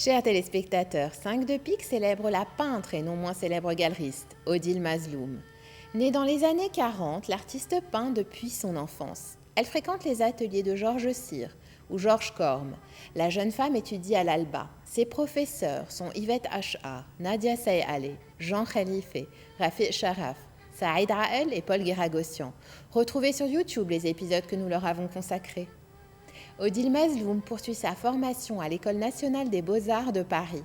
Chers téléspectateurs, 5 de pique célèbre la peintre et non moins célèbre galeriste, Odile Mazloum. Née dans les années 40, l'artiste peint depuis son enfance. Elle fréquente les ateliers de Georges Cyr ou Georges Corme. La jeune femme étudie à l'Alba. Ses professeurs sont Yvette Achar, Nadia Sayaleh, Jean Khalife, Rafi Sharaf, Saïd Raël et Paul Guéragossian. Retrouvez sur YouTube les épisodes que nous leur avons consacrés. Odile Mazloum poursuit sa formation à l'École nationale des beaux-arts de Paris.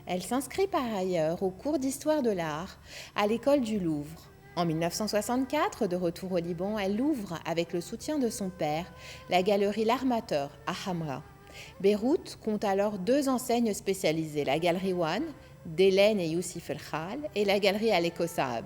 Elle s'inscrit par ailleurs au cours d'histoire de l'art à l'École du Louvre. En 1964, de retour au Liban, elle ouvre, avec le soutien de son père, la galerie L'Armateur à Hamra. Beyrouth compte alors 2 enseignes spécialisées, la galerie One, d'Hélène et Youssif El Khal, et la galerie Aleko Saab.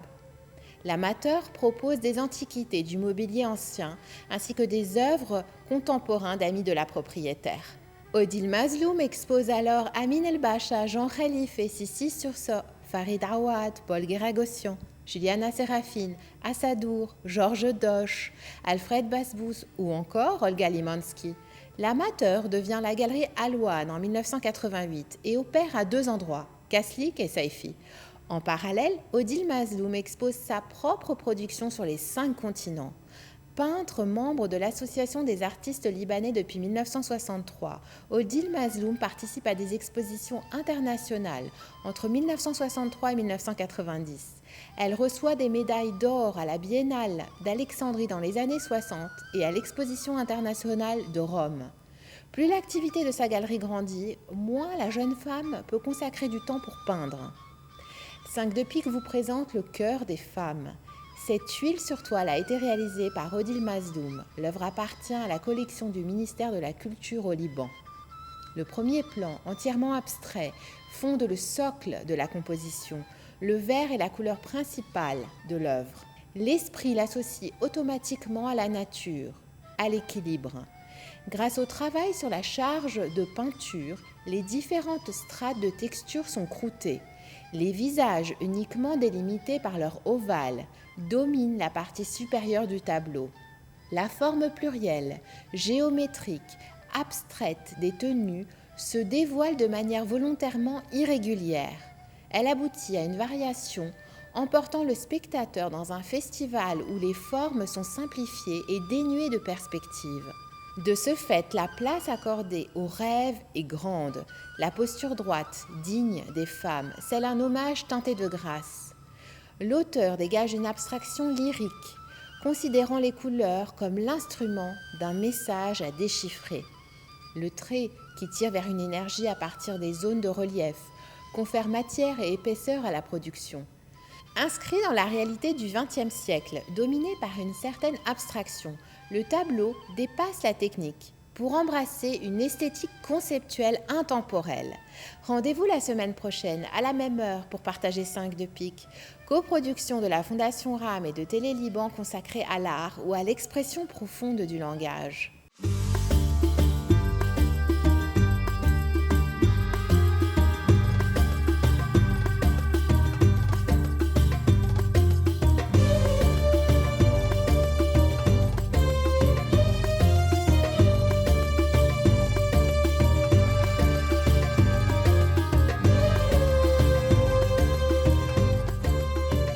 L'Amateur propose des antiquités, du mobilier ancien, ainsi que des œuvres contemporaines d'amis de la propriétaire. Odile Mazloum expose alors Amin El Bacha, Jean Khalife, Sissi Surso, Farid Awad, Paul Guéragossian, Juliana Sérafine, Assadour, Georges Doche, Alfred Basbous ou encore Olga Limansky. L'Amateur devient la galerie Alouane en 1988 et opère à 2 endroits, Kaslik et Saifi. En parallèle, Odile Mazloum expose sa propre production sur les 5 continents. Peintre membre de l'Association des artistes libanais depuis 1963, Odile Mazloum participe à des expositions internationales entre 1963 et 1990. Elle reçoit des médailles d'or à la Biennale d'Alexandrie dans les années 60 et à l'Exposition internationale de Rome. Plus l'activité de sa galerie grandit, moins la jeune femme peut consacrer du temps pour peindre. 5 de pique vous présente le cœur des femmes. Cette huile sur toile a été réalisée par Odile Mazloum. L'œuvre appartient à la collection du ministère de la Culture au Liban. Le premier plan, entièrement abstrait, fonde le socle de la composition. Le vert est la couleur principale de l'œuvre. L'esprit l'associe automatiquement à la nature, à l'équilibre. Grâce au travail sur la charge de peinture, les différentes strates de texture sont croûtées. Les visages, uniquement délimités par leur ovale, dominent la partie supérieure du tableau. La forme plurielle, géométrique, abstraite des tenues se dévoile de manière volontairement irrégulière. Elle aboutit à une variation emportant le spectateur dans un festival où les formes sont simplifiées et dénuées de perspective. De ce fait, la place accordée au rêve est grande, la posture droite, digne des femmes, c'est un hommage teinté de grâce. L'auteur dégage une abstraction lyrique, considérant les couleurs comme l'instrument d'un message à déchiffrer. Le trait, qui tire vers une énergie à partir des zones de relief, confère matière et épaisseur à la production. Inscrit dans la réalité du XXe siècle, dominé par une certaine abstraction, le tableau dépasse la technique pour embrasser une esthétique conceptuelle intemporelle. Rendez-vous la semaine prochaine à la même heure pour partager 5 de pique, coproduction de la Fondation RAM et de Télé Liban consacrée à l'art ou à l'expression profonde du langage.